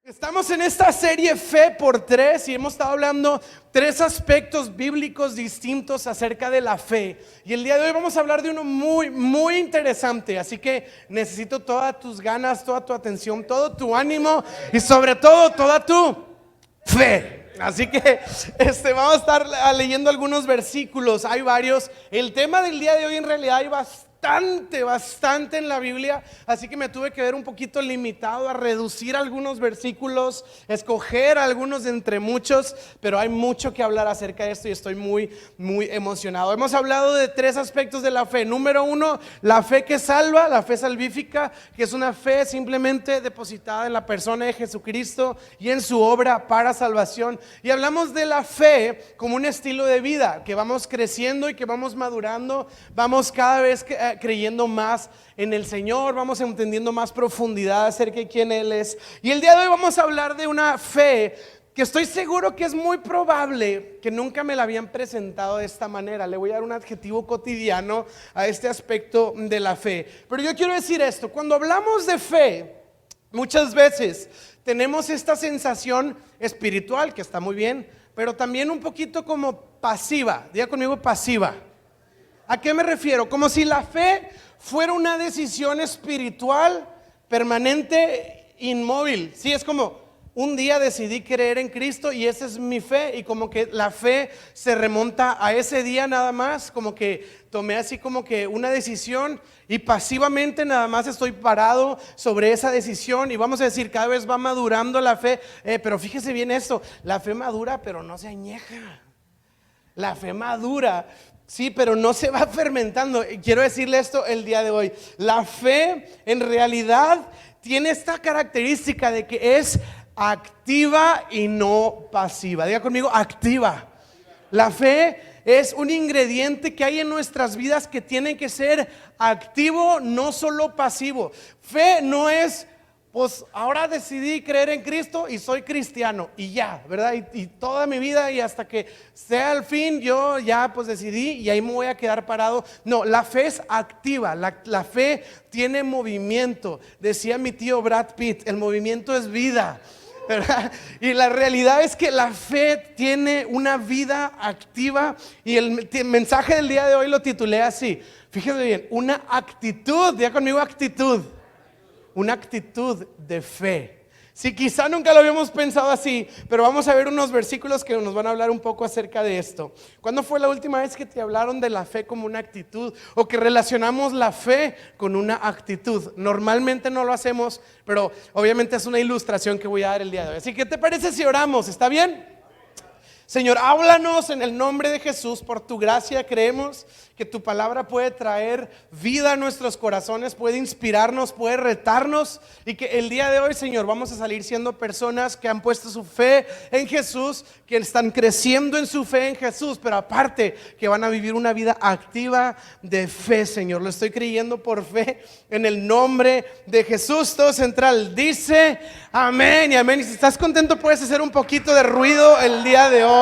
Estamos en esta serie Fe por Tres y hemos estado hablando tres aspectos bíblicos distintos acerca de la fe. Y el día de hoy vamos a hablar de uno muy interesante. Así que necesito todas tus ganas, toda tu atención, todo tu ánimo y sobre todo toda tu fe. Así que vamos a estar leyendo algunos versículos. Hay varios. El tema del día de hoy en realidad hay bastante en la Biblia, así que me tuve que ver un poquito limitado a reducir algunos versículos, escoger algunos de entre muchos, pero hay mucho que hablar acerca de esto y estoy muy emocionado. Hemos hablado de tres aspectos de la fe. Número uno, la fe que salva, la fe salvífica, que es una fe simplemente depositada en la persona de Jesucristo y en su obra para salvación. Y hablamos de la fe como un estilo de vida, que vamos creciendo y que vamos madurando, vamos cada vez creyendo más en el Señor, vamos entendiendo más profundidad acerca de quién Él es. Y el día de hoy vamos a hablar de una fe que estoy seguro que es muy probable que nunca me la habían presentado de esta manera. Le voy a dar un adjetivo cotidiano a este aspecto de la fe. Pero yo quiero decir esto: cuando hablamos de fe, muchas veces tenemos esta sensación espiritual que está muy bien, pero también un poquito como pasiva. Diga conmigo, pasiva. ¿A qué me refiero? Como si la fe fuera una decisión espiritual permanente, inmóvil. Sí, es como un día decidí creer en Cristo y esa es mi fe, y como que la fe se remonta a ese día nada más, como que tomé así como que una decisión y pasivamente nada más estoy parado sobre esa decisión. Y vamos a decir, cada vez va madurando la fe, pero fíjese bien esto: la fe madura pero no se añeja. La fe madura, sí, pero no se va fermentando. Quiero decirle esto el día de hoy: la fe en realidad tiene esta característica de que es activa y no pasiva. Diga conmigo, activa. La fe es un ingrediente que hay en nuestras vidas que tiene que ser activo, no solo pasivo. Fe no es, pues ahora decidí creer en Cristo y soy cristiano y ya, ¿verdad? Y toda mi vida y hasta que sea el fin yo ya pues decidí y ahí me voy a quedar parado. No, la fe es activa, la fe tiene movimiento. Decía mi tío Brad Pitt, el movimiento es vida, ¿verdad? Y la realidad es que la fe tiene una vida activa. Y el mensaje del día de hoy lo titulé así, fíjate bien: una actitud. Diga conmigo, actitud. Una actitud de fe. Sí, quizá nunca lo habíamos pensado así, pero vamos a ver unos versículos que nos van a hablar un poco acerca de esto. ¿Cuándo fue la última vez que te hablaron de la fe como una actitud, o que relacionamos la fe con una actitud? Normalmente no lo hacemos, pero obviamente es una ilustración que voy a dar el día de hoy. Así que, ¿qué te parece si oramos? ¿Está bien? Señor, háblanos en el nombre de Jesús. Por tu gracia creemos que tu palabra puede traer vida a nuestros corazones, puede inspirarnos, puede retarnos, y que el día de hoy, Señor, vamos a salir siendo personas que han puesto su fe en Jesús, que están creciendo en su fe en Jesús, pero aparte que van a vivir una vida activa de fe, Señor. Lo estoy creyendo por fe en el nombre de Jesús. Todo central dice amén y amén. Y si estás contento, puedes hacer un poquito de ruido el día de hoy.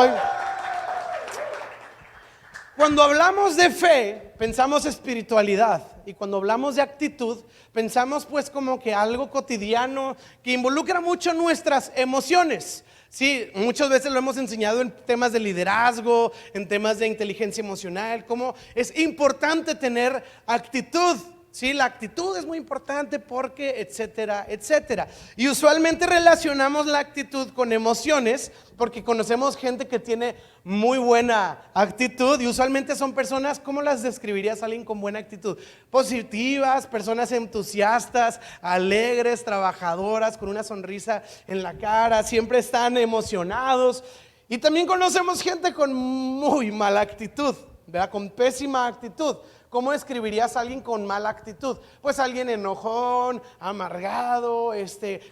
Cuando hablamos de fe, pensamos espiritualidad, y cuando hablamos de actitud, pensamos pues como que algo cotidiano que involucra mucho nuestras emociones. Sí, muchas veces lo hemos enseñado en temas de liderazgo, en temas de inteligencia emocional, cómo es importante tener actitud. Sí, la actitud es muy importante porque etcétera. Y usualmente relacionamos la actitud con emociones, porque conocemos gente que tiene muy buena actitud, y usualmente son personas, ¿cómo las describirías a alguien con buena actitud? Positivas, personas entusiastas, alegres, trabajadoras, con una sonrisa en la cara, siempre están emocionados. Y también conocemos gente con muy mala actitud, ¿verdad? Con pésima actitud. ¿Cómo describirías a alguien con mala actitud? Pues alguien enojón, amargado,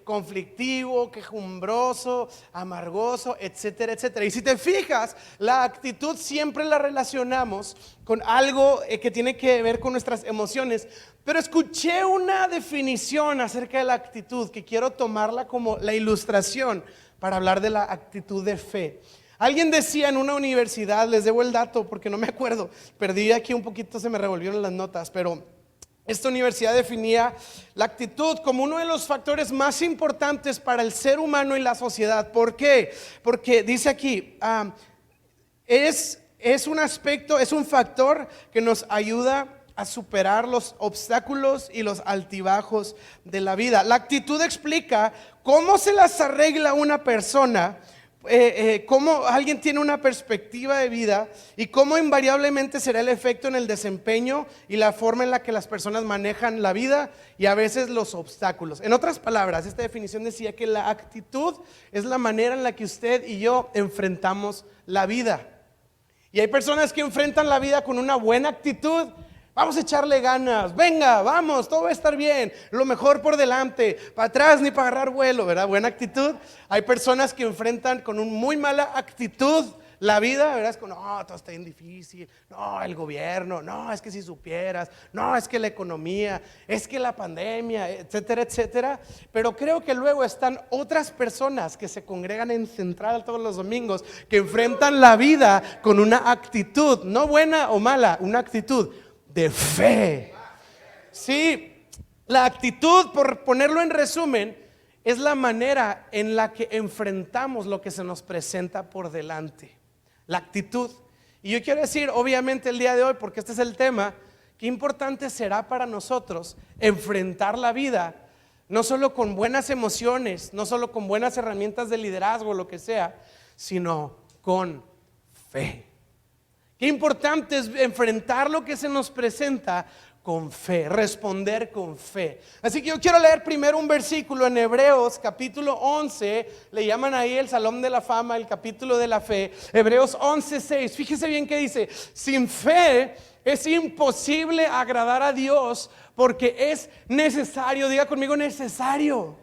conflictivo, quejumbroso, amargoso, etcétera. Y si te fijas, la actitud siempre la relacionamos con algo que tiene que ver con nuestras emociones. Pero escuché una definición acerca de la actitud que quiero tomarla como la ilustración para hablar de la actitud de fe. Alguien decía en una universidad, les debo el dato porque no me acuerdo, perdí aquí un poquito, se me revolvieron las notas, pero esta universidad definía la actitud como uno de los factores más importantes para el ser humano y la sociedad. ¿Por qué? Porque dice aquí, es un aspecto, es un factor que nos ayuda a superar los obstáculos y los altibajos de la vida. La actitud explica cómo se las arregla una persona, cómo alguien tiene una perspectiva de vida y cómo invariablemente será el efecto en el desempeño y la forma en la que las personas manejan la vida y a veces los obstáculos. En otras palabras, esta definición decía que la actitud es la manera en la que usted y yo enfrentamos la vida. Y hay personas que enfrentan la vida con una buena actitud. Vamos a echarle ganas, venga, vamos, todo va a estar bien, lo mejor por delante, para atrás ni para agarrar vuelo, ¿verdad? Buena actitud. Hay personas que enfrentan con una muy mala actitud la vida, ¿verdad? Es como, no, todo está bien difícil, no, el gobierno, no, es que si supieras, no, es que la economía, es que la pandemia, etcétera, etcétera. Pero creo que luego están otras personas que se congregan en Central todos los domingos, que enfrentan la vida con una actitud, no buena o mala, una actitud de fe. Sí, la actitud, por ponerlo en resumen, es la manera en la que enfrentamos lo que se nos presenta por delante. La actitud. Y yo quiero decir, obviamente el día de hoy, porque este es el tema, qué importante será para nosotros enfrentar la vida, no solo con buenas emociones, no solo con buenas herramientas de liderazgo, lo que sea, sino con fe. Qué importante es enfrentar lo que se nos presenta con fe, responder con fe. Así que yo quiero leer primero un versículo en Hebreos capítulo 11, le llaman ahí el Salón de la Fama, el capítulo de la fe. Hebreos 11:6, fíjese bien que dice: sin fe es imposible agradar a Dios, porque es necesario, diga conmigo, necesario,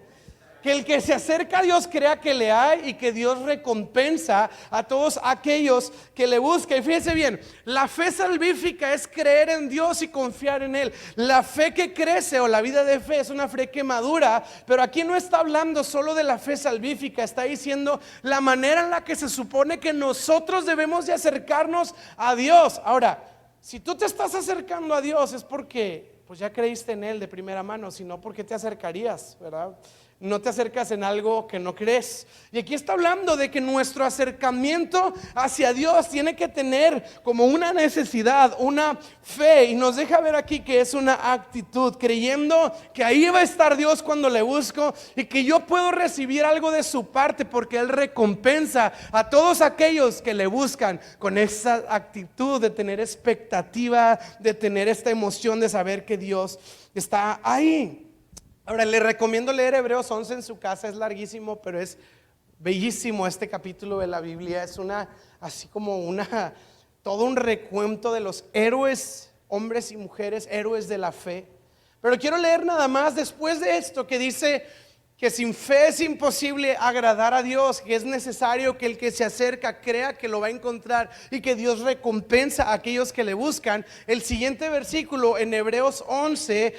que el que se acerca a Dios crea que le hay y que Dios recompensa a todos aquellos que le buscan. Y fíjese bien, la fe salvífica es creer en Dios y confiar en Él. La fe que crece, o la vida de fe, es una fe que madura. Pero aquí no está hablando solo de la fe salvífica, está diciendo la manera en la que se supone que nosotros debemos de acercarnos a Dios. Ahora, si tú te estás acercando a Dios es porque pues ya creíste en Él de primera mano, si no, ¿por qué te acercarías, verdad? No te acercas en algo que no crees. Y aquí está hablando de que nuestro acercamiento hacia Dios tiene que tener como una necesidad, una fe. Y nos deja ver aquí que es una actitud, creyendo que ahí va a estar Dios cuando le busco, y que yo puedo recibir algo de su parte, porque Él recompensa a todos aquellos que le buscan, con esa actitud de tener expectativa, de tener esta emoción de saber que Dios está ahí. Ahora, le recomiendo leer Hebreos 11 en su casa, es larguísimo, pero es bellísimo este capítulo de la Biblia. Es así como todo un recuento de los héroes, hombres y mujeres, héroes de la fe. Pero quiero leer nada más después de esto, que dice que sin fe es imposible agradar a Dios, que es necesario que el que se acerca crea que lo va a encontrar y que Dios recompensa a aquellos que le buscan. El siguiente versículo en Hebreos 11,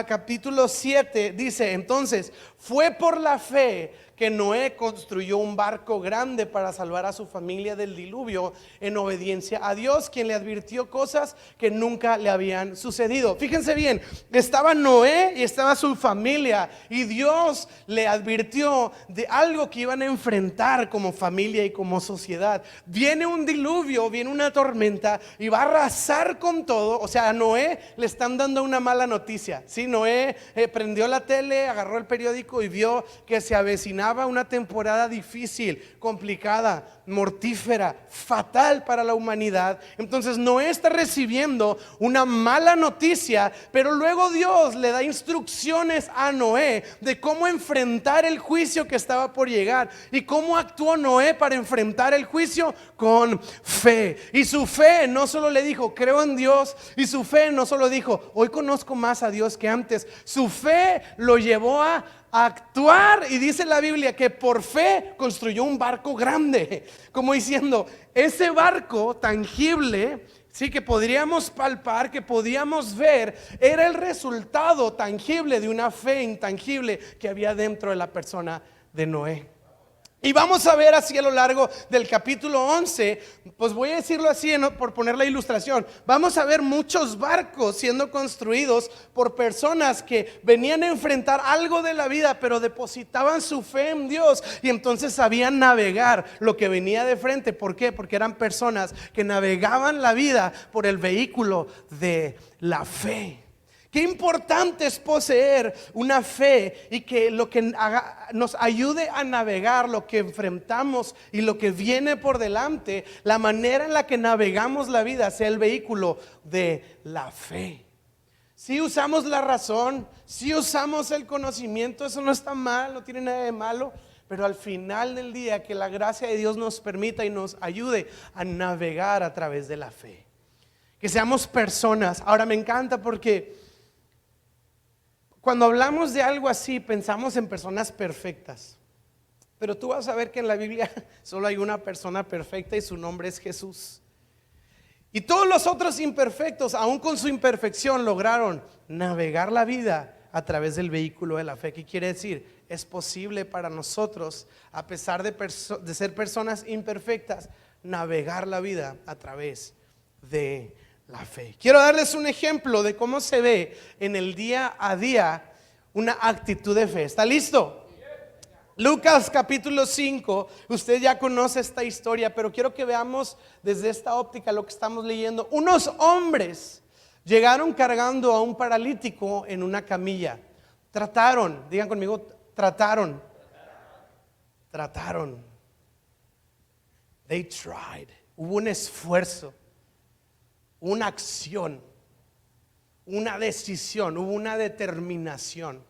capítulo 7, dice: entonces fue por la fe que Noé construyó un barco grande para salvar a su familia del diluvio, en obediencia a Dios, quien le advirtió cosas que nunca le habían sucedido. Fíjense bien, estaba Noé y estaba su familia, y Dios le advirtió de algo que iban a enfrentar como familia y como sociedad. Viene un diluvio, viene una tormenta y va a arrasar con todo. O sea, a Noé le están dando una mala noticia. Sí, Noé prendió la tele, agarró el periódico y vio que se avecinaba una temporada difícil, complicada, mortífera, fatal para la humanidad. Entonces Noé está recibiendo una mala noticia, pero luego Dios le da instrucciones a Noé de cómo enfrentar el juicio que estaba por llegar. ¿Y cómo actuó Noé para enfrentar el juicio? Con fe. Y su fe no solo le dijo creo en Dios, y su fe no solo dijo hoy conozco más a Dios que antes. Su fe lo llevó a actuar, y dice la Biblia que por fe construyó un barco grande, como diciendo, ese barco tangible, sí, que podríamos palpar, que podíamos ver, era el resultado tangible de una fe intangible que había dentro de la persona de Noé. Y vamos a ver así a lo largo del capítulo 11, pues voy a decirlo así por poner la ilustración. Vamos a ver muchos barcos siendo construidos por personas que venían a enfrentar algo de la vida, pero depositaban su fe en Dios y entonces sabían navegar lo que venía de frente. ¿Por qué? Porque eran personas que navegaban la vida por el vehículo de la fe. Qué importante es poseer una fe y que lo que nos ayude a navegar lo que enfrentamos y lo que viene por delante, la manera en la que navegamos la vida sea el vehículo de la fe. Si usamos la razón, si usamos el conocimiento, eso no está mal, no tiene nada de malo, pero al final del día que la gracia de Dios nos permita y nos ayude a navegar a través de la fe. Que seamos personas. Ahora me encanta porque cuando hablamos de algo así, pensamos en personas perfectas. Pero tú vas a ver que en la Biblia solo hay una persona perfecta y su nombre es Jesús. Y todos los otros imperfectos, aún con su imperfección, lograron navegar la vida a través del vehículo de la fe. ¿Qué quiere decir? Es posible para nosotros, a pesar de ser personas imperfectas, navegar la vida a través de la fe. Quiero darles un ejemplo de cómo se ve en el día a día una actitud de fe. ¿Está listo? Lucas capítulo 5, usted ya conoce esta historia, pero quiero que veamos desde esta óptica lo que estamos leyendo. Unos hombres llegaron cargando a un paralítico en una camilla. Trataron, digan conmigo, trataron. They tried. Hubo un esfuerzo, una acción, una decisión, hubo una determinación.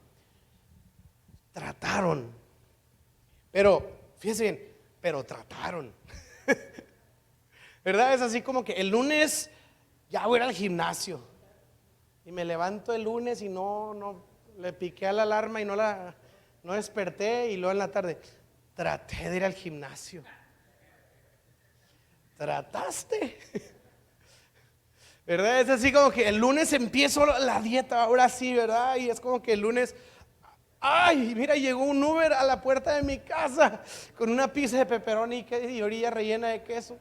Trataron. Pero, fíjense bien, pero trataron. ¿Verdad? Es así como que el lunes ya voy a ir al gimnasio. Y me levanto el lunes y no le piqué a la alarma y no desperté. Y luego en la tarde, traté de ir al gimnasio. ¿Trataste? ¿Verdad? Es así como que el lunes empiezo la dieta, ahora sí, ¿verdad? Y es como que el lunes, ay, mira, llegó un Uber a la puerta de mi casa con una pizza de pepperoni y orilla rellena de queso.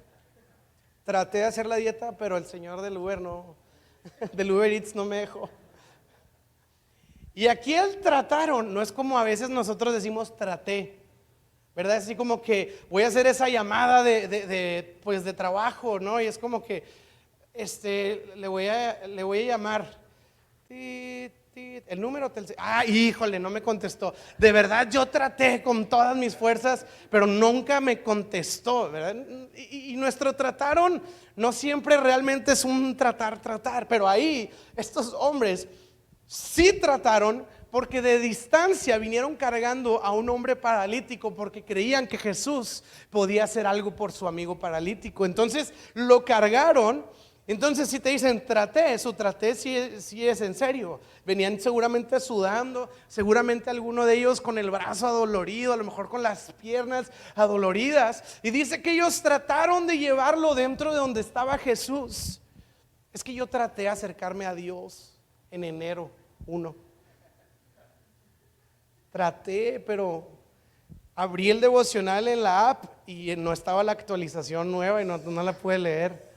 Traté de hacer la dieta, pero el señor del Uber del Uber Eats no me dejó. Y aquí el trataron, no es como a veces nosotros decimos traté, ¿verdad? Es así como que voy a hacer esa llamada de trabajo, ¿no? Y es como que le voy a llamar. El número híjole, no me contestó. De verdad yo traté con todas mis fuerzas, pero nunca me contestó, ¿verdad? Y nuestro trataron no siempre realmente es un tratar, pero ahí estos hombres sí trataron, porque de distancia vinieron cargando a un hombre paralítico porque creían que Jesús podía hacer algo por su amigo paralítico. Entonces lo cargaron. Entonces si te dicen traté, su traté sí es en serio. Venían seguramente sudando, seguramente alguno de ellos con el brazo adolorido, a lo mejor con las piernas adoloridas. Y dice que ellos trataron de llevarlo dentro de donde estaba Jesús. Es que yo traté de acercarme a Dios en enero 1. Traté, pero abrí el devocional en la app y no estaba la actualización nueva y no la pude leer.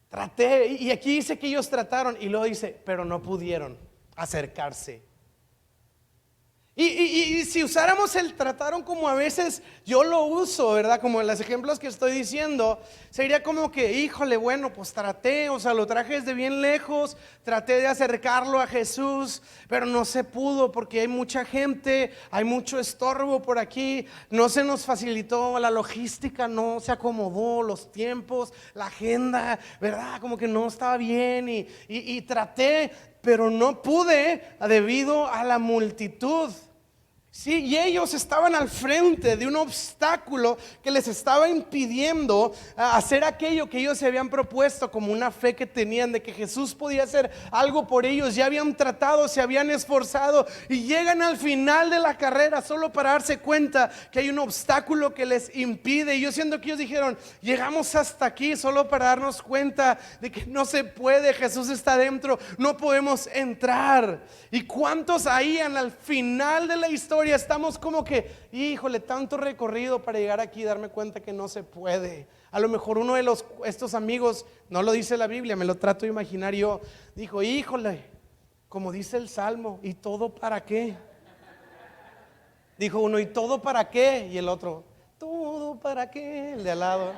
Traté, y aquí dice que ellos trataron y luego dice, pero no pudieron acercarse. Y si usáramos el trataron como a veces yo lo uso, ¿verdad? Como en los ejemplos que estoy diciendo, sería como que, híjole, bueno, pues traté, o sea, lo traje desde bien lejos, traté de acercarlo a Jesús, pero no se pudo porque hay mucha gente, hay mucho estorbo por aquí, no se nos facilitó la logística, no se acomodó los tiempos, la agenda, ¿verdad? Como que no estaba bien y traté, pero no pude debido a la multitud. Sí, y ellos estaban al frente de un obstáculo que les estaba impidiendo hacer aquello que ellos se habían propuesto como una fe que tenían de que Jesús podía hacer algo por ellos. Ya habían tratado, se habían esforzado y llegan al final de la carrera solo para darse cuenta que hay un obstáculo que les impide. Y yo siento que ellos dijeron, llegamos hasta aquí solo para darnos cuenta de que no se puede, Jesús está dentro, no podemos entrar. ¿Y cuántos ahí al final de la historia historia estamos como que, híjole, tanto recorrido para llegar aquí y darme cuenta que no se puede. A lo mejor uno de estos amigos, no lo dice la Biblia, me lo trato de imaginar yo, dijo, híjole, como dice el Salmo, ¿y todo para qué? Dijo uno, ¿y todo para qué? Y el otro, ¿todo para qué? El de al lado.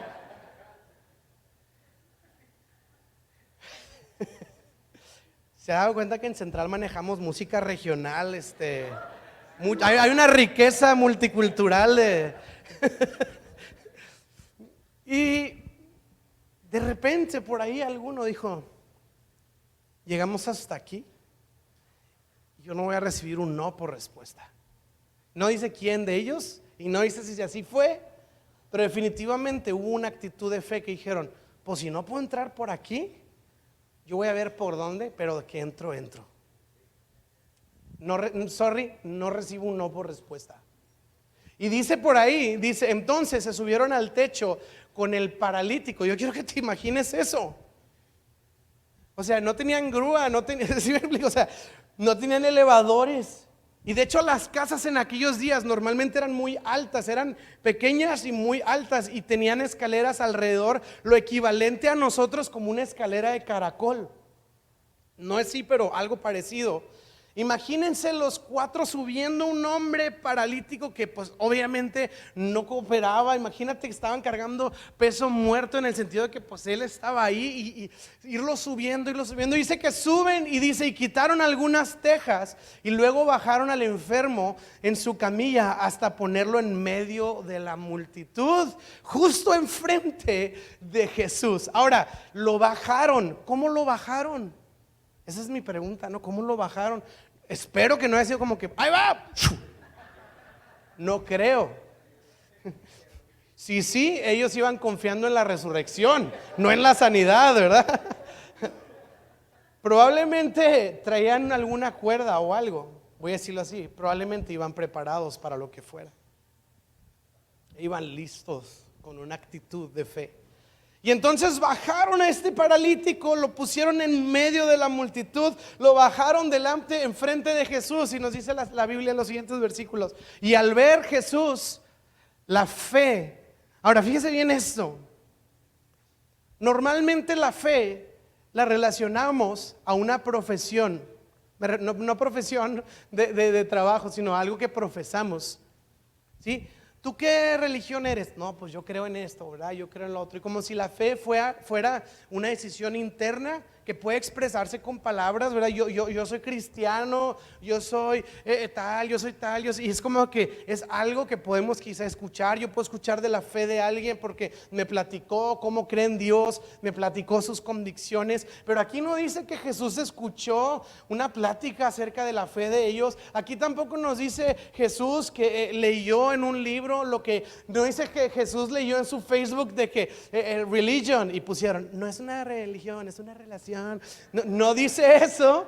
¿Se ha dado cuenta que en Central manejamos música regional? Hay una riqueza multicultural y de repente por ahí alguno dijo, llegamos hasta aquí, yo no voy a recibir un no por respuesta. No dice quién de ellos y no dice si así fue, pero definitivamente hubo una actitud de fe que dijeron, pues si no puedo entrar por aquí, yo voy a ver por dónde, pero de que entro. No, no recibo un no por respuesta. Y dice por ahí, dice, entonces se subieron al techo con el paralítico. Yo quiero que te imagines eso. O sea, no tenían grúa, ¿sí me explico? O sea, no tenían elevadores. Y de hecho las casas en aquellos días normalmente eran muy altas, eran pequeñas y muy altas y tenían escaleras alrededor, lo equivalente a nosotros como una escalera de caracol. No es así, pero algo parecido. Imagínense los 4 subiendo un hombre paralítico que pues obviamente no cooperaba. Imagínate que estaban cargando peso muerto en el sentido de que pues él estaba ahí y irlo subiendo. Dice que suben y dice y quitaron algunas tejas y luego bajaron al enfermo en su camilla hasta ponerlo en medio de la multitud, justo enfrente de Jesús. Ahora, lo bajaron. ¿Cómo lo bajaron? Esa es mi pregunta, ¿no? ¿Cómo lo bajaron? Espero que no haya sido como que ¡ahí va! No creo. Sí, ellos iban confiando en la resurrección, no en la sanidad, ¿verdad? Probablemente traían alguna cuerda o algo, voy a decirlo así, probablemente iban preparados para lo que fuera. Iban listos con una actitud de fe. Y entonces bajaron a este paralítico, lo pusieron en medio de la multitud, lo bajaron enfrente de Jesús. Y nos dice la Biblia en los siguientes versículos. Y al ver Jesús, la fe. Ahora fíjese bien esto. Normalmente la fe la relacionamos a una profesión. No profesión de trabajo, sino algo que profesamos. ¿Sí? ¿Tú qué religión eres? No, pues yo creo en esto, ¿verdad? Yo creo en lo otro. Y como si la fe fuera una decisión interna que puede expresarse con palabras, ¿verdad? Yo soy cristiano, yo soy tal, yo soy tal. Y es como que es algo que podemos quizá escuchar. Yo puedo escuchar de la fe de alguien porque me platicó cómo cree en Dios, me platicó sus convicciones. Pero aquí no dice que Jesús escuchó una plática acerca de la fe de ellos. Aquí tampoco nos dice Jesús que leyó en un libro lo que no dice que Jesús leyó en su Facebook de que religion y pusieron, no es una religión, es una relación. No dice eso.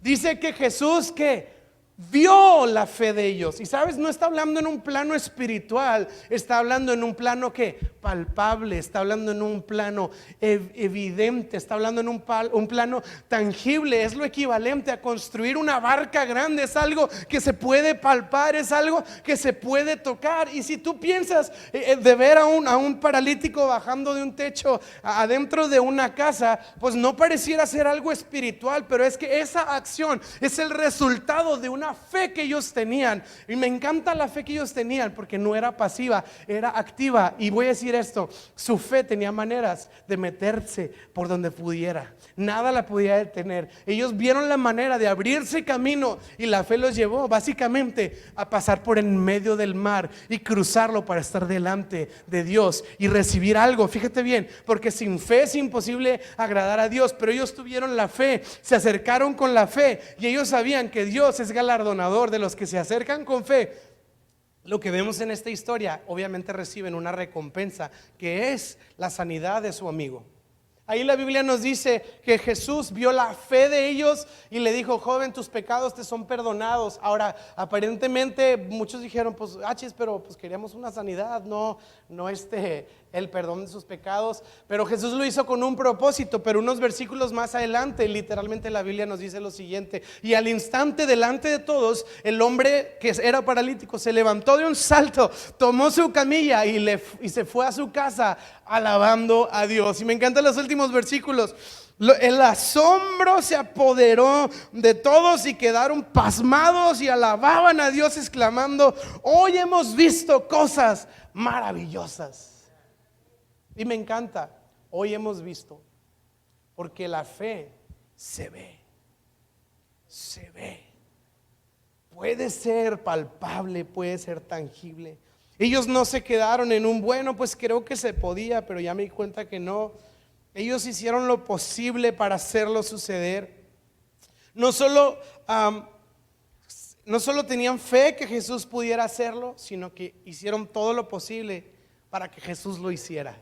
Dice que Jesús que vio la fe de ellos. Y sabes, no está hablando en un plano espiritual, está hablando en un plano que palpable, está hablando en un plano evidente, está hablando en un plano tangible. Es lo equivalente a construir una barca grande, es algo que se puede palpar, es algo que se puede tocar. Y si tú piensas de ver a un paralítico bajando de un techo adentro de una casa, pues no pareciera ser algo espiritual, pero es que esa acción es el resultado de una fe que ellos tenían. Y me encanta la fe que ellos tenían porque no era pasiva, era activa. Y voy a decir esto, su fe tenía maneras de meterse por donde pudiera, nada la podía detener. Ellos vieron la manera de abrirse camino y la fe los llevó básicamente a pasar por en medio del mar y cruzarlo para estar delante de Dios y recibir algo. Fíjate bien, porque sin fe es imposible agradar a Dios, pero ellos tuvieron la fe, se acercaron con la fe y ellos sabían que Dios es galardonador de los que se acercan con fe. Lo que vemos en esta historia, obviamente reciben una recompensa que es la sanidad de su amigo. Ahí la Biblia nos dice que Jesús vio la fe de ellos y le dijo: joven, tus pecados te son perdonados. Ahora, aparentemente muchos dijeron: pues achis, pero pues queríamos una sanidad, no el perdón de sus pecados. Pero Jesús lo hizo con un propósito. Pero unos versículos más adelante, literalmente la Biblia nos dice lo siguiente: y al instante, delante de todos, el hombre que era paralítico se levantó de un salto, tomó su camilla y se fue a su casa alabando a Dios. Y me encantan los últimos versículos. El asombro se apoderó de todos y quedaron pasmados y alababan a Dios exclamando: hoy hemos visto cosas maravillosas. Y me encanta, hoy hemos visto, porque la fe se ve, puede ser palpable, puede ser tangible. Ellos no se quedaron en un bueno, pues creo que se podía, pero ya me di cuenta que no. Ellos hicieron lo posible para hacerlo suceder. No solo tenían fe que Jesús pudiera hacerlo, sino que hicieron todo lo posible para que Jesús lo hiciera.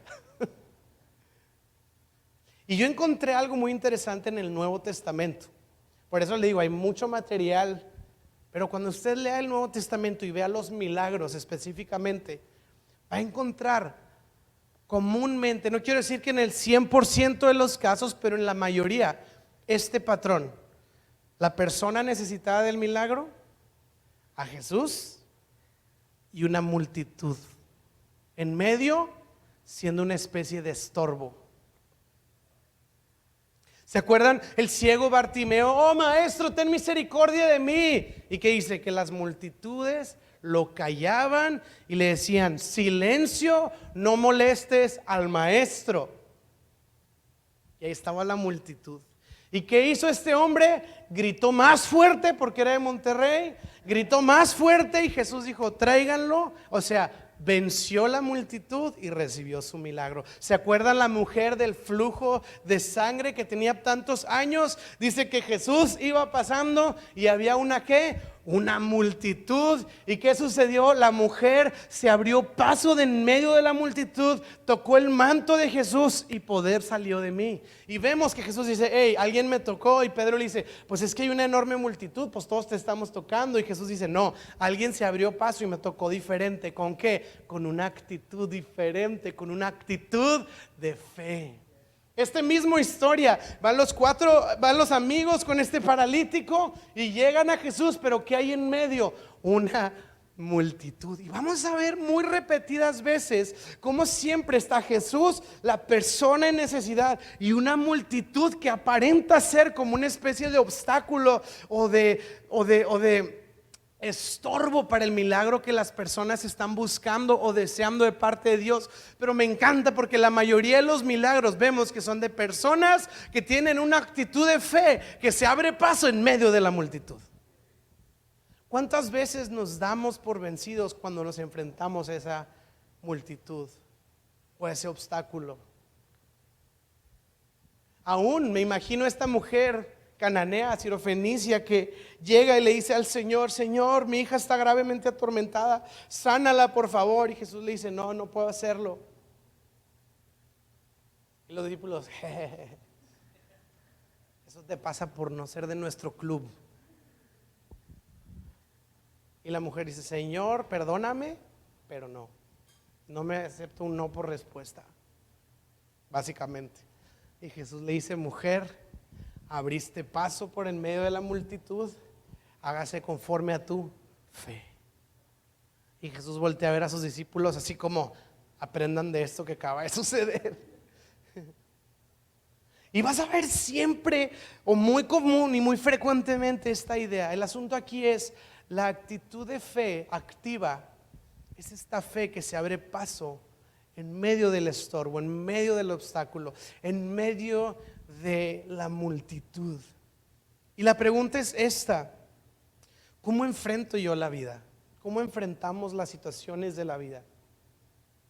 Y yo encontré algo muy interesante en el Nuevo Testamento. Por eso le digo, hay mucho material. Pero cuando usted lea el Nuevo Testamento y vea los milagros específicamente, va a encontrar comúnmente, no quiero decir que en el 100% de los casos, pero en la mayoría, este patrón: la persona necesitada del milagro, a Jesús y una multitud en medio, siendo una especie de estorbo. ¿Se acuerdan? El ciego Bartimeo: oh maestro, ten misericordia de mí. ¿Y qué dice? Que las multitudes lo callaban y le decían: silencio, no molestes al maestro. Y ahí estaba la multitud. ¿Y qué hizo este hombre? Gritó más fuerte, porque era de Monterrey. Gritó más fuerte y Jesús dijo: tráiganlo. O sea, venció la multitud y recibió su milagro. ¿Se acuerdan la mujer del flujo de sangre que tenía tantos años? Dice que Jesús iba pasando y había una multitud. ¿Y qué sucedió? La mujer se abrió paso de en medio de la multitud, tocó el manto de Jesús y poder salió de mí. Y vemos que Jesús dice: hey, alguien me tocó. Y Pedro le dice: pues es que hay una enorme multitud, pues todos te estamos tocando. Y Jesús dice: no, alguien se abrió paso y me tocó diferente. ¿Con qué? Con una actitud diferente, con una actitud de fe. Esta misma historia, van los amigos con este paralítico y llegan a Jesús, pero ¿qué hay en medio? Una multitud. Y vamos a ver muy repetidas veces cómo siempre está Jesús, la persona en necesidad, y una multitud que aparenta ser como una especie de obstáculo o de estorbo para el milagro que las personas están buscando o deseando de parte de Dios. Pero me encanta porque la mayoría de los milagros vemos que son de personas que tienen una actitud de fe, que se abre paso en medio de la multitud. ¿Cuántas veces nos damos por vencidos cuando nos enfrentamos a esa multitud o a ese obstáculo? Aún me imagino a esta mujer cananea, sirofenicia, que llega y le dice al Señor: Señor, mi hija está gravemente atormentada, sánala por favor. Y Jesús le dice: no puedo hacerlo. Y los discípulos: jejeje, eso te pasa por no ser de nuestro club. Y la mujer dice: Señor, perdóname, pero no me acepto un no por respuesta, básicamente. Y Jesús le dice: mujer, abriste paso por en medio de la multitud, hágase conforme a tu fe. Y Jesús voltea a ver a sus discípulos así como: aprendan de esto que acaba de suceder. Y vas a ver siempre, o muy común y muy frecuentemente, esta idea. El asunto aquí es la actitud de fe activa. Es esta fe que se abre paso en medio del estorbo, en medio del obstáculo, en medio de la multitud. Y la pregunta es esta: ¿cómo enfrento yo la vida? ¿Cómo enfrentamos las situaciones de la vida?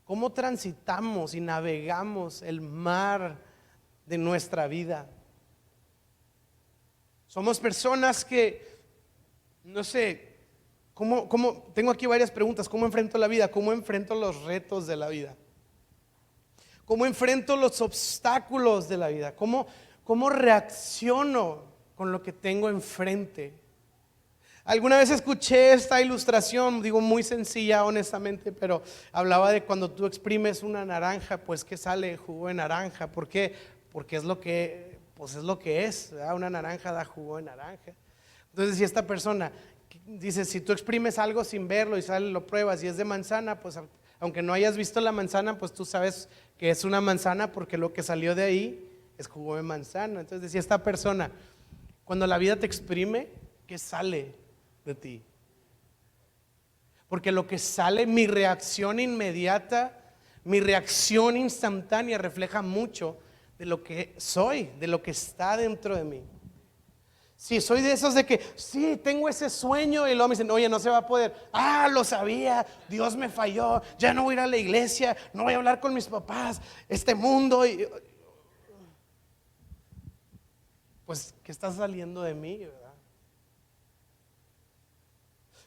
¿Cómo transitamos y navegamos el mar de nuestra vida? Somos personas que, no sé, tengo aquí varias preguntas. ¿Cómo enfrento la vida? ¿Cómo enfrento los retos de la vida? ¿Cómo enfrento los obstáculos de la vida? ¿Cómo reacciono con lo que tengo enfrente? Alguna vez escuché esta ilustración, digo muy sencilla honestamente, pero hablaba de cuando tú exprimes una naranja, pues que sale jugo de naranja. ¿Por qué? Porque es lo que, pues es lo que es, ¿verdad? Una naranja da jugo de naranja. Entonces, si esta persona dice, si tú exprimes algo sin verlo y sale, lo pruebas y es de manzana, pues aunque no hayas visto la manzana, pues tú sabes que es una manzana porque lo que salió de ahí es jugo de manzana. Entonces decía esta persona, cuando la vida te exprime, ¿qué sale de ti? Porque lo que sale, mi reacción inmediata, mi reacción instantánea refleja mucho de lo que soy, de lo que está dentro de mí. Si soy de esos de que, sí, tengo ese sueño y luego me dicen, oye, no se va a poder. Ah, lo sabía, Dios me falló, ya no voy a ir a la iglesia, no voy a hablar con mis papás, este mundo. Pues, ¿qué está saliendo de mí, verdad?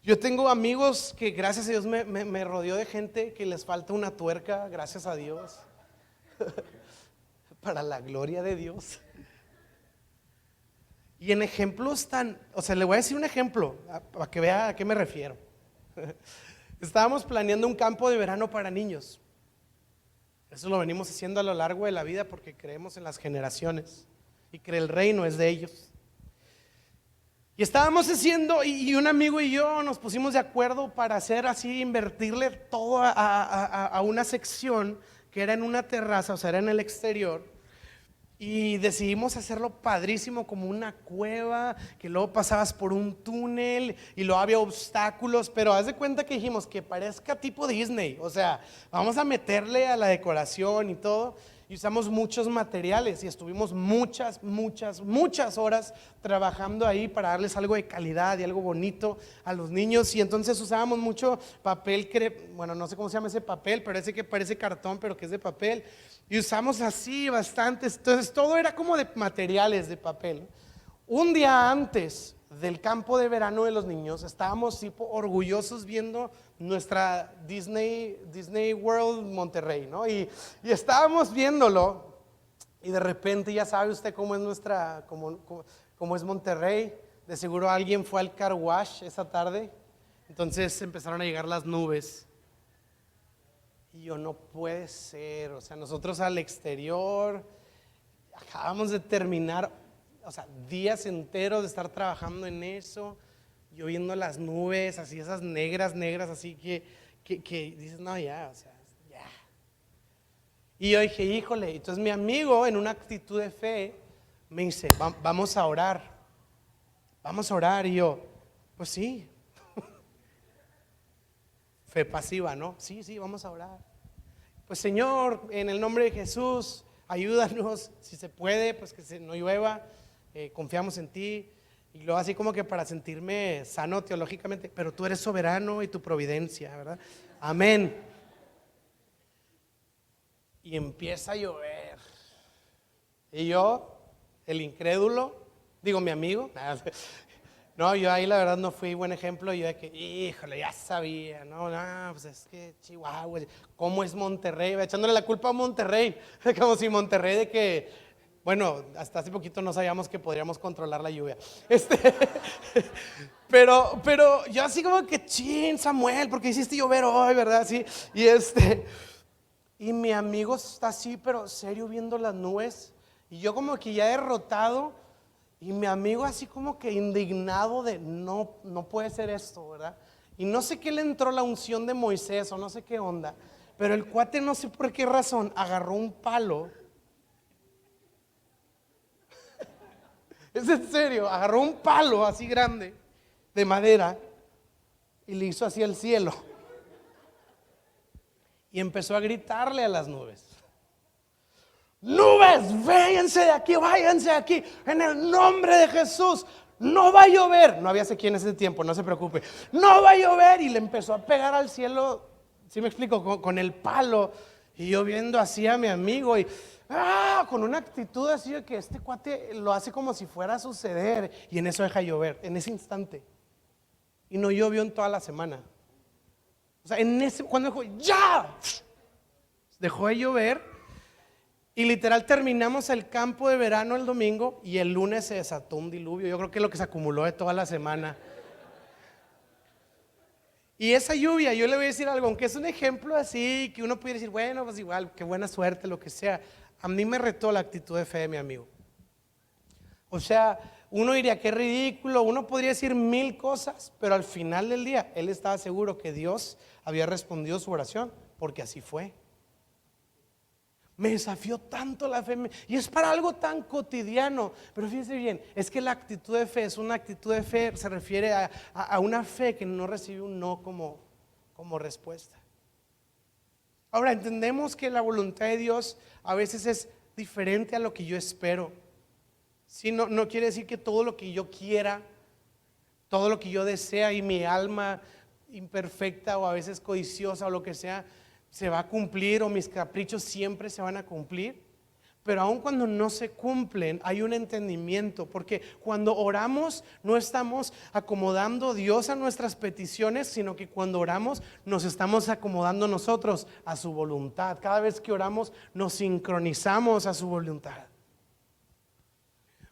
Yo tengo amigos que gracias a Dios me rodeo de gente que les falta una tuerca, gracias a Dios, para la gloria de Dios. Y en ejemplos le voy a decir un ejemplo para que vea a qué me refiero. Estábamos planeando un campo de verano para niños. Eso lo venimos haciendo a lo largo de la vida porque creemos en las generaciones y que el reino es de ellos. Y estábamos haciendo, y un amigo y yo nos pusimos de acuerdo para hacer así, invertirle todo a una sección que era en una terraza, o sea, era en el exterior. Y decidimos hacerlo padrísimo, como una cueva, que luego pasabas por un túnel y luego había obstáculos, pero haz de cuenta que dijimos que parezca tipo Disney, o sea, vamos a meterle a la decoración y todo. Y usamos muchos materiales y estuvimos muchas horas trabajando ahí para darles algo de calidad y algo bonito a los niños. Y entonces usábamos mucho papel, bueno, no sé cómo se llama ese papel, pero ese que parece cartón, pero que es de papel. Y usamos así bastantes, entonces todo era como de materiales de papel. Un día antes del campo de verano de los niños, estábamos tipo orgullosos viendo nuestra Disney World Monterrey, ¿no? Y estábamos viéndolo y de repente ya sabe usted cómo es cómo es Monterrey. De seguro alguien fue al car wash esa tarde, entonces empezaron a llegar las nubes. Y yo, no puede ser, o sea, nosotros al exterior acabamos de terminar, o sea, días enteros de estar trabajando en eso, yo viendo las nubes, así esas negras, así que dices, no, ya, o sea, ya. Y yo dije, híjole, entonces mi amigo en una actitud de fe me dice, vamos a orar, y yo, pues sí. Fe pasiva, ¿no? Sí, vamos a orar. Pues Señor, en el nombre de Jesús, ayúdanos, si se puede, pues que no llueva, confiamos en ti. Y luego así como que para sentirme sano teológicamente, pero tú eres soberano y tu providencia, ¿verdad? Amén. Y empieza a llover. Y yo, el incrédulo, digo mi amigo, no, yo ahí la verdad no fui buen ejemplo. Yo de que, híjole, ya sabía, no, pues es que Chihuahua, ¿cómo es Monterrey? Echándole la culpa a Monterrey, como si Monterrey de que, bueno, hasta hace poquito no sabíamos que podríamos controlar la lluvia. Pero yo así como que, chin, Samuel, porque hiciste llover hoy, ¿verdad? Sí, y mi amigo está así, pero serio viendo las nubes, y yo como que ya derrotado. Y mi amigo así como que indignado de no puede ser esto, ¿verdad? Y no sé qué le entró la unción de Moisés o no sé qué onda, pero el cuate no sé por qué razón agarró un palo. Es en serio, agarró un palo así grande de madera y le hizo así al cielo. Y empezó a gritarle a las nubes. Nubes, váyanse de aquí, en el nombre de Jesús, no va a llover. No había sequía en ese tiempo, no se preocupe, no va a llover. Y le empezó a pegar al cielo, ¿sí me explico? Con el palo. Y yo viendo así a mi amigo y con una actitud así de que este cuate lo hace como si fuera a suceder. Y en eso deja llover, en ese instante. Y no llovió en toda la semana. O sea, cuando dijo, ya, dejó de llover. Y literal terminamos el campo de verano el domingo y el lunes se desató un diluvio. Yo creo que es lo que se acumuló de toda la semana. Y esa lluvia, yo le voy a decir algo, aunque es un ejemplo así, que uno puede decir, bueno, pues igual, qué buena suerte, lo que sea. A mí me retó la actitud de fe de mi amigo. O sea, uno diría, qué ridículo, uno podría decir mil cosas, pero al final del día, él estaba seguro que Dios había respondido su oración, porque así fue. Me desafió tanto la fe, y es para algo tan cotidiano. Pero fíjense bien, es que la actitud de fe es una actitud de fe, se refiere a una fe que no recibe un no como respuesta. Ahora entendemos que la voluntad de Dios a veces es diferente a lo que yo espero. Sí, no quiere decir que todo lo que yo quiera, todo lo que yo desea y mi alma imperfecta o a veces codiciosa o lo que sea, se va a cumplir, o mis caprichos siempre se van a cumplir. Pero aun cuando no se cumplen, hay un entendimiento, porque cuando oramos no estamos acomodando a Dios a nuestras peticiones, sino que cuando oramos nos estamos acomodando nosotros a su voluntad. Cada vez que oramos nos sincronizamos a su voluntad.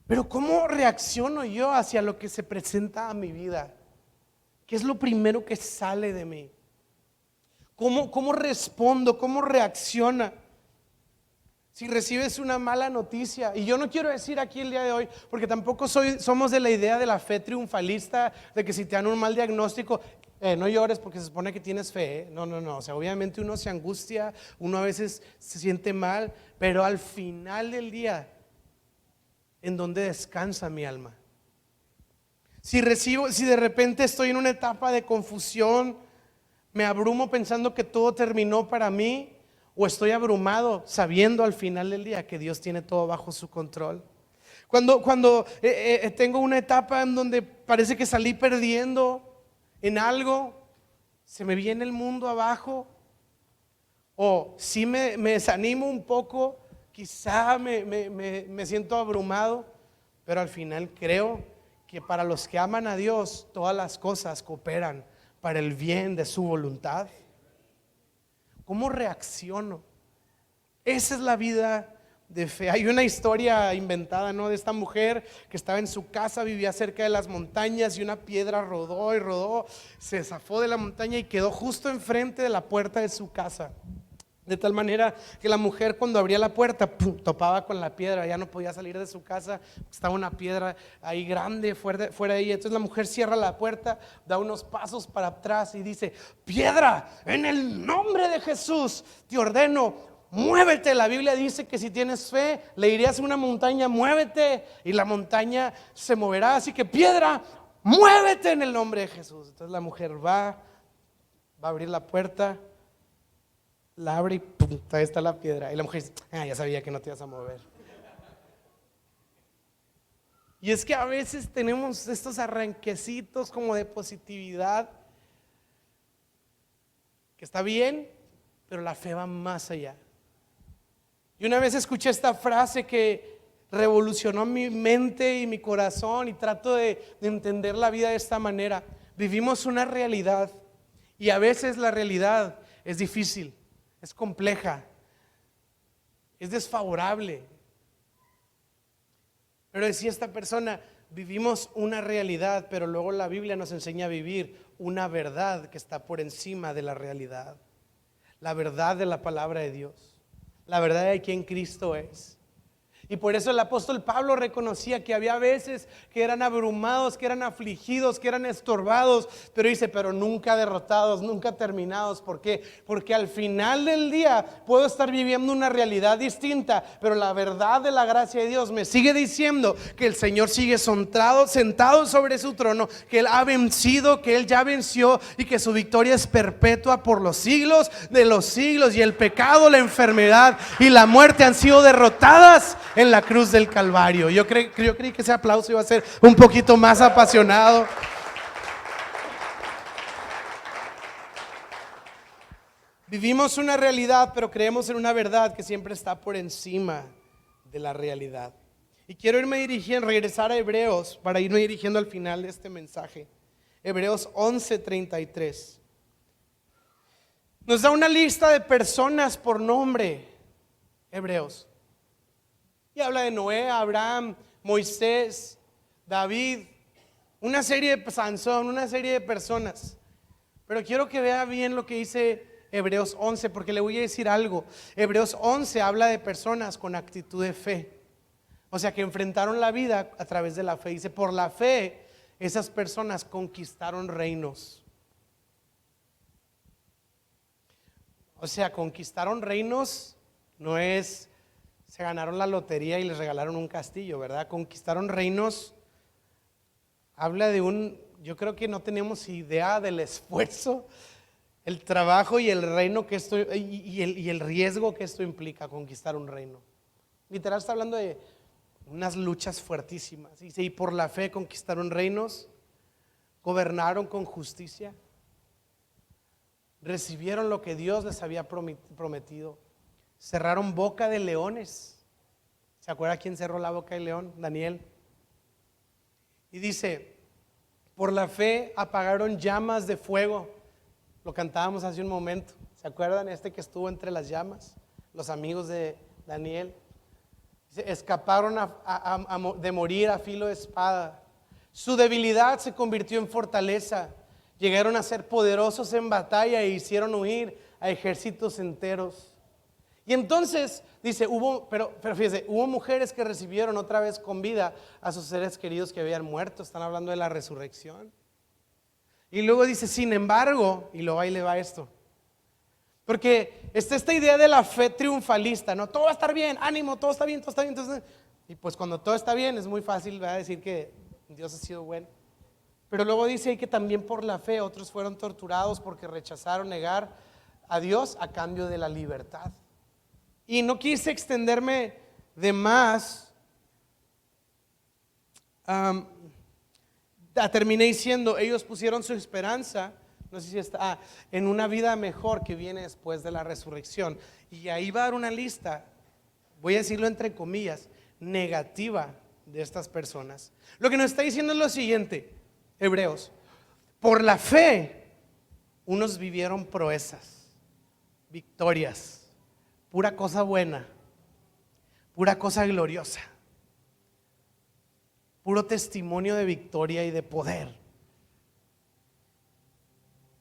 Pero ¿cómo reacciono yo hacia lo que se presenta a mi vida? ¿Qué es lo primero que sale de mí? ¿Cómo respondo? ¿Cómo reacciona? Si recibes una mala noticia, y yo no quiero decir aquí el día de hoy, porque tampoco somos de la idea de la fe triunfalista, de que si te dan un mal diagnóstico, no llores porque se supone que tienes fe. No, o sea, obviamente uno se angustia, uno a veces se siente mal, pero al final del día, ¿en dónde descansa mi alma? Si de repente estoy en una etapa de confusión, me abrumo pensando que todo terminó para mí, o estoy abrumado sabiendo al final del día que Dios tiene todo bajo su control. Cuando tengo una etapa en donde parece que salí perdiendo en algo, se me viene el mundo abajo, o si me desanimo un poco, quizá me siento abrumado, pero al final creo que para los que aman a Dios todas las cosas cooperan para el bien de su voluntad. ¿Cómo reacciono? Esa es la vida de fe. Hay una historia inventada, ¿no?, de esta mujer que estaba en su casa, vivía cerca de las montañas, y una piedra rodó y rodó, se zafó de la montaña y quedó justo enfrente de la puerta de su casa. De tal manera que la mujer, cuando abría la puerta, ¡pum!, topaba con la piedra, ya no podía salir de su casa, estaba una piedra ahí grande fuera de ella. Entonces la mujer cierra la puerta, da unos pasos para atrás y dice: piedra, en el nombre de Jesús te ordeno, muévete. La Biblia dice que si tienes fe, le dirías a una montaña: muévete, y la montaña se moverá. Así que piedra, muévete en el nombre de Jesús. Entonces la mujer va a abrir la puerta, la abre y ¡pum!, ahí está la piedra. Y la mujer dice: ya sabía que no te ibas a mover. Y es que a veces tenemos estos arranquecitos como de positividad, que está bien, pero la fe va más allá. Y una vez escuché esta frase que revolucionó mi mente y mi corazón, y trato de entender la vida de esta manera. Vivimos una realidad, y a veces la realidad es difícil, es compleja, es desfavorable. Pero decía esta persona: vivimos una realidad, pero luego la Biblia nos enseña a vivir una verdad que está por encima de la realidad. La verdad de la palabra de Dios, la verdad de quién Cristo es. Y por eso el apóstol Pablo reconocía que había veces que eran abrumados, que eran afligidos, que eran estorbados, pero dice: pero nunca derrotados, nunca terminados. ¿Por qué? Porque al final del día puedo estar viviendo una realidad distinta, pero la verdad de la gracia de Dios me sigue diciendo que el Señor sigue sentado sobre su trono, que Él ha vencido, que Él ya venció, y que su victoria es perpetua por los siglos de los siglos. Y el pecado, la enfermedad y la muerte han sido derrotadas en la cruz del Calvario. Yo creí que ese aplauso iba a ser un poquito más apasionado. Vivimos una realidad, pero creemos en una verdad que siempre está por encima de la realidad. Y quiero regresar a Hebreos para irme dirigiendo al final de este mensaje. Hebreos 11:33. Nos da una lista de personas por nombre. Hebreos. Y habla de Noé, Abraham, Moisés, David, una serie de Sansón, una serie de personas. Pero quiero que vea bien lo que dice Hebreos 11, porque le voy a decir algo. Hebreos 11 habla de personas con actitud de fe. O sea, que enfrentaron la vida a través de la fe. Dice, por la fe, esas personas conquistaron reinos. O sea, conquistaron reinos no es, se ganaron la lotería y les regalaron un castillo, ¿verdad? Conquistaron reinos, habla de yo creo que no tenemos idea del esfuerzo, el trabajo y el reino que esto, y el riesgo que esto implica, conquistar un reino. Literal está hablando de unas luchas fuertísimas. Dice, y por la fe conquistaron reinos, gobernaron con justicia, recibieron lo que Dios les había prometido, cerraron boca de leones. ¿Se acuerda quién cerró la boca del león? Daniel. Y dice, por la fe apagaron llamas de fuego. Lo cantábamos hace un momento. ¿Se acuerdan? Este que estuvo entre las llamas, los amigos de Daniel. Dice, escaparon de morir a filo de espada. Su debilidad se convirtió en fortaleza. Llegaron a ser poderosos en batalla e hicieron huir a ejércitos enteros. Y entonces dice, pero fíjese, hubo mujeres que recibieron otra vez con vida a sus seres queridos que habían muerto. Están hablando de la resurrección. Y luego dice, sin embargo, y luego ahí le va esto, porque está esta idea de la fe triunfalista, ¿no? Todo va a estar bien, ánimo, todo está bien, todo está bien. Entonces, y pues cuando todo está bien es muy fácil, ¿verdad?, decir que Dios ha sido bueno. Pero luego dice ahí que también por la fe otros fueron torturados porque rechazaron negar a Dios a cambio de la libertad. Y no quise extenderme de más. Terminé diciendo, ellos pusieron su esperanza, no sé si está, en una vida mejor que viene después de la resurrección. Y ahí va a dar una lista, voy a decirlo entre comillas, negativa de estas personas. Lo que nos está diciendo es lo siguiente, Hebreos, por la fe, unos vivieron proezas, victorias, pura cosa buena, pura cosa gloriosa, puro testimonio de victoria y de poder.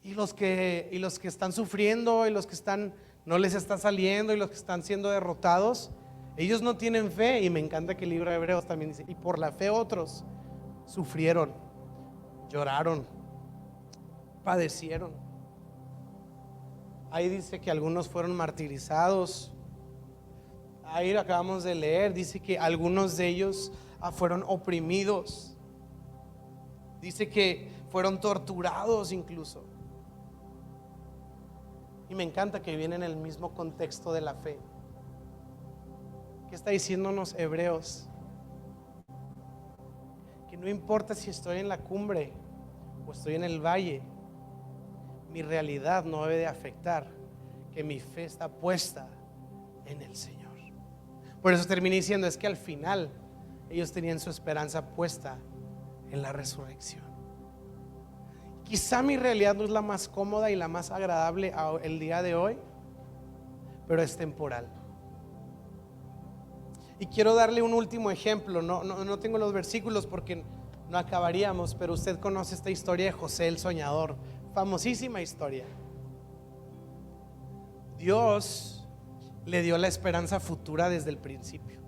Y los que están sufriendo, y los que no les está saliendo, y los que están siendo derrotados, ellos no tienen fe. Y me encanta que el libro de Hebreos también dice, y por la fe otros sufrieron, lloraron, padecieron. Ahí dice que algunos fueron martirizados. Ahí lo acabamos de leer, dice que algunos de ellos fueron oprimidos. Dice que fueron torturados incluso. Y me encanta que viene en el mismo contexto de la fe. ¿Qué está diciéndonos Hebreos? Que no importa si estoy en la cumbre o estoy en el valle, mi realidad no debe de afectar que mi fe está puesta en el Señor. Por eso terminé diciendo, es que al final ellos tenían su esperanza puesta en la resurrección. Quizá mi realidad no es la más cómoda y la más agradable el día de hoy, pero es temporal. Y quiero darle un último ejemplo. No tengo los versículos porque no acabaríamos, pero usted conoce esta historia de José el soñador, famosísima historia. Dios le dio la esperanza futura desde el principio,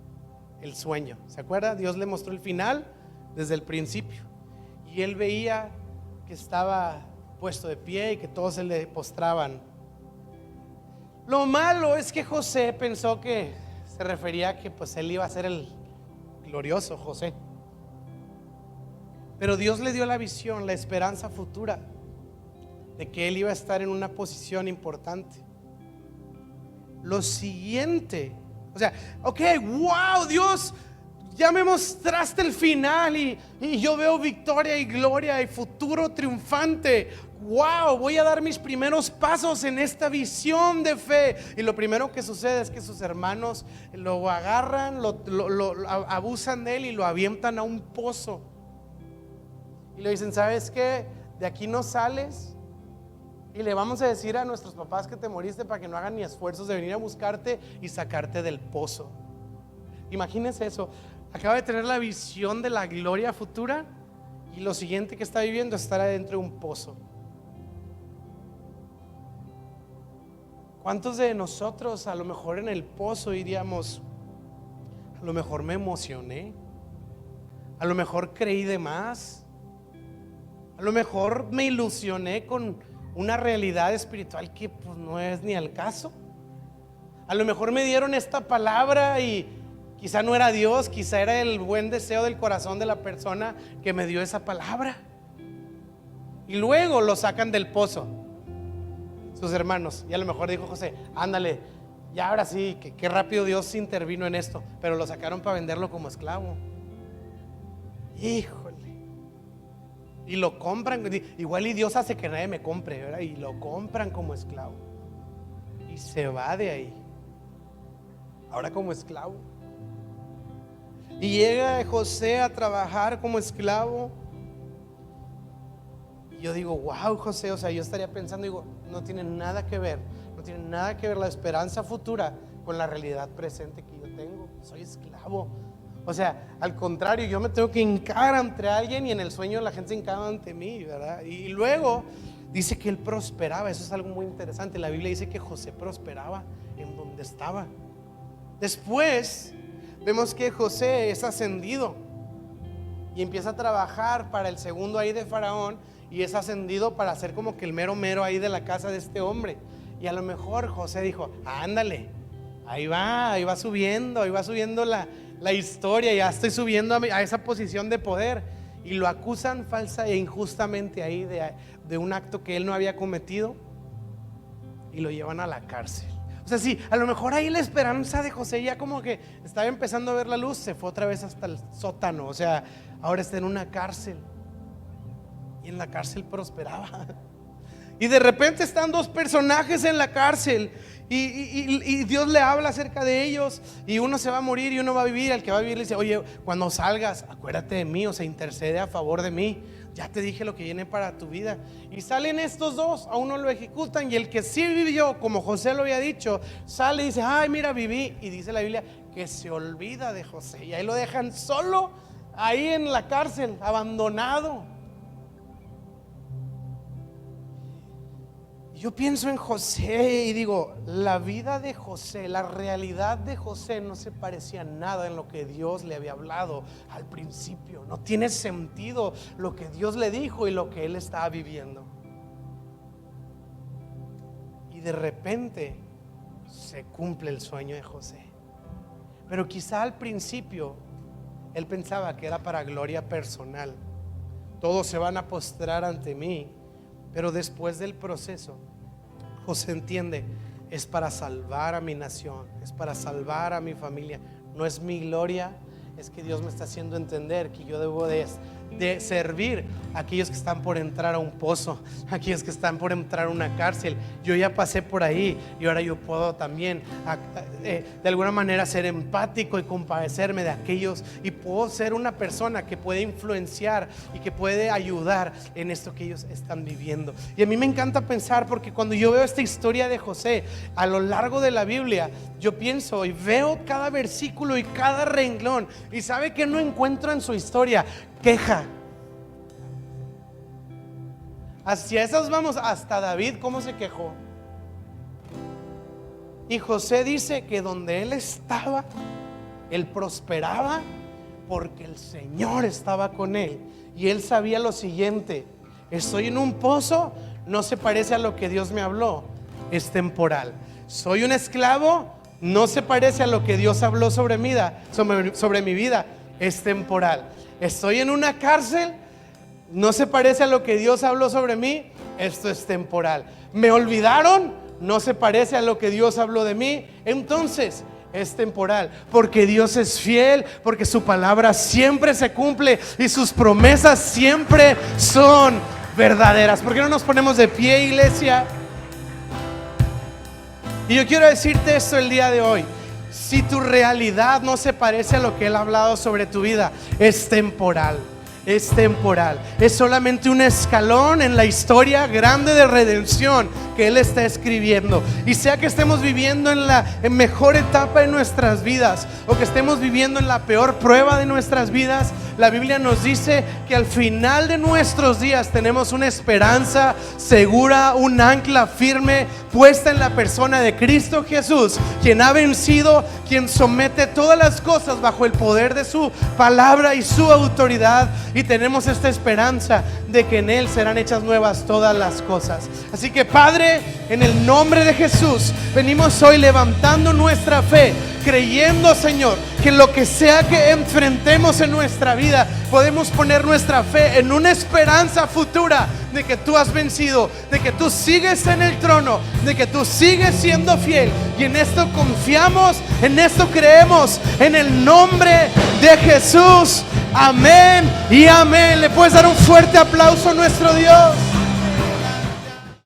el sueño, ¿se acuerda? Dios le mostró el final desde el principio, y él veía que estaba puesto de pie y que todos se le postraban. Lo malo es que José pensó que se refería a que pues él iba a ser el glorioso José, pero Dios le dio la visión, la esperanza futura de que él iba a estar en una posición importante. Lo siguiente, o sea, ok, wow, Dios, ya me mostraste el final y yo veo victoria y gloria y futuro triunfante. Wow, voy a dar mis primeros pasos en esta visión de fe. Y lo primero que sucede es que sus hermanos lo agarran, lo abusan de él y lo avientan a un pozo. Y le dicen, ¿sabes qué? De aquí no sales. Y le vamos a decir a nuestros papás que te moriste para que no hagan ni esfuerzos de venir a buscarte y sacarte del pozo. Imagínense eso, acaba de tener la visión de la gloria futura y lo siguiente que está viviendo es estar adentro de un pozo. ¿Cuántos de nosotros a lo mejor en el pozo diríamos, a lo mejor me emocioné, a lo mejor creí de más, a lo mejor me ilusioné con una realidad espiritual que pues no es ni al caso? A lo mejor me dieron esta palabra y quizá no era Dios, quizá era el buen deseo del corazón de la persona que me dio esa palabra. Y luego lo sacan del pozo sus hermanos, y a lo mejor dijo José, ándale, ya ahora sí, que rápido Dios intervino en esto, pero lo sacaron para venderlo como esclavo. Híjole. Y lo compran, igual y Dios hace que nadie me compre, ¿verdad? Y lo compran como esclavo y se va de ahí, ahora como esclavo. Y llega José a trabajar como esclavo. Y yo digo, wow, José, o sea, yo estaría pensando, digo, no tiene nada que ver, no tiene nada que ver la esperanza futura con la realidad presente que yo tengo. Soy esclavo. O sea, al contrario, yo me tengo que hincar ante alguien y en el sueño la gente se hincaba ante mí, ¿verdad? Y luego dice que él prosperaba. Eso es algo muy interesante. La Biblia dice que José prosperaba en donde estaba. Después vemos que José es ascendido y empieza a trabajar para el segundo ahí de Faraón, y es ascendido para ser como que el mero mero ahí de la casa de este hombre. Y a lo mejor José dijo, ándale, ahí va subiendo la historia, ya estoy subiendo a esa posición de poder. Y lo acusan falsa e injustamente ahí de un acto que él no había cometido y lo llevan a la cárcel. O sea, sí, a lo mejor ahí la esperanza de José ya como que estaba empezando a ver la luz, se fue otra vez hasta el sótano. O sea, ahora está en una cárcel y en la cárcel prosperaba. Y de repente están dos personajes en la cárcel y Dios le habla acerca de ellos, y uno se va a morir y uno va a vivir. El que va a vivir le dice, oye, cuando salgas acuérdate de mí, o sea, intercede a favor de mí, ya te dije lo que viene para tu vida. Y salen estos dos, a uno lo ejecutan, y el que sí vivió, como José lo había dicho, sale y dice, ay, mira, viví. Y dice la Biblia que se olvida de José, y ahí lo dejan solo, ahí en la cárcel, abandonado. Yo pienso en José y digo, la vida de José, la realidad de José no se parecía a nada en lo que Dios le había hablado al principio. No tiene sentido lo que Dios le dijo y lo que él estaba viviendo. Y de repente se cumple el sueño de José. Pero quizá al principio él pensaba que era para gloria personal. Todos se van a postrar ante mí. Pero después del proceso, José entiende, es para salvar a mi nación, es para salvar a mi familia. No es mi gloria, es que Dios me está haciendo entender que yo debo de servir a aquellos que están por entrar a un pozo, a aquellos que están por entrar a una cárcel. Yo ya pasé por ahí y ahora yo puedo también de alguna manera ser empático y compadecerme de aquellos, y puedo ser una persona que puede influenciar y que puede ayudar en esto que ellos están viviendo. Y a mí me encanta pensar, porque cuando yo veo esta historia de José a lo largo de la Biblia, yo pienso y veo cada versículo y cada renglón, y ¿sabe qué no encuentro en su historia? Queja. Hacia esas vamos, hasta David, ¿cómo se quejó? Y José dice que donde él estaba, él prosperaba porque el Señor estaba con él. Y él sabía lo siguiente: estoy en un pozo, no se parece a lo que Dios me habló, es temporal. Soy un esclavo, no se parece a lo que Dios habló sobre mi vida, es temporal. Estoy en una cárcel, no se parece a lo que Dios habló sobre mí, esto es temporal. Me olvidaron, no se parece a lo que Dios habló de mí, entonces es temporal, porque Dios es fiel, porque su palabra siempre se cumple y sus promesas siempre son verdaderas. ¿Por qué no nos ponemos de pie, iglesia? Y yo quiero decirte esto el día de hoy: si tu realidad no se parece a lo que Él ha hablado sobre tu vida, es temporal. es temporal, es solamente un escalón en la historia grande de redención que Él está escribiendo. Y sea que estemos viviendo en la mejor etapa de nuestras vidas o que estemos viviendo en la peor prueba de nuestras vidas, la Biblia nos dice que al final de nuestros días tenemos una esperanza segura, un ancla firme puesta en la persona de Cristo Jesús, quien ha vencido, quien somete todas las cosas bajo el poder de su palabra y su autoridad. Y tenemos esta esperanza de que en Él serán hechas nuevas todas las cosas. Así que Padre, en el nombre de Jesús, venimos hoy levantando nuestra fe, creyendo, Señor, que lo que sea que enfrentemos en nuestra vida, podemos poner nuestra fe en una esperanza futura de que tú has vencido, de que tú sigues en el trono, de que tú sigues siendo fiel. Y en esto confiamos, en esto creemos, en el nombre de Jesús. Amén y amén. ¿Le puedes dar un fuerte aplauso a nuestro Dios?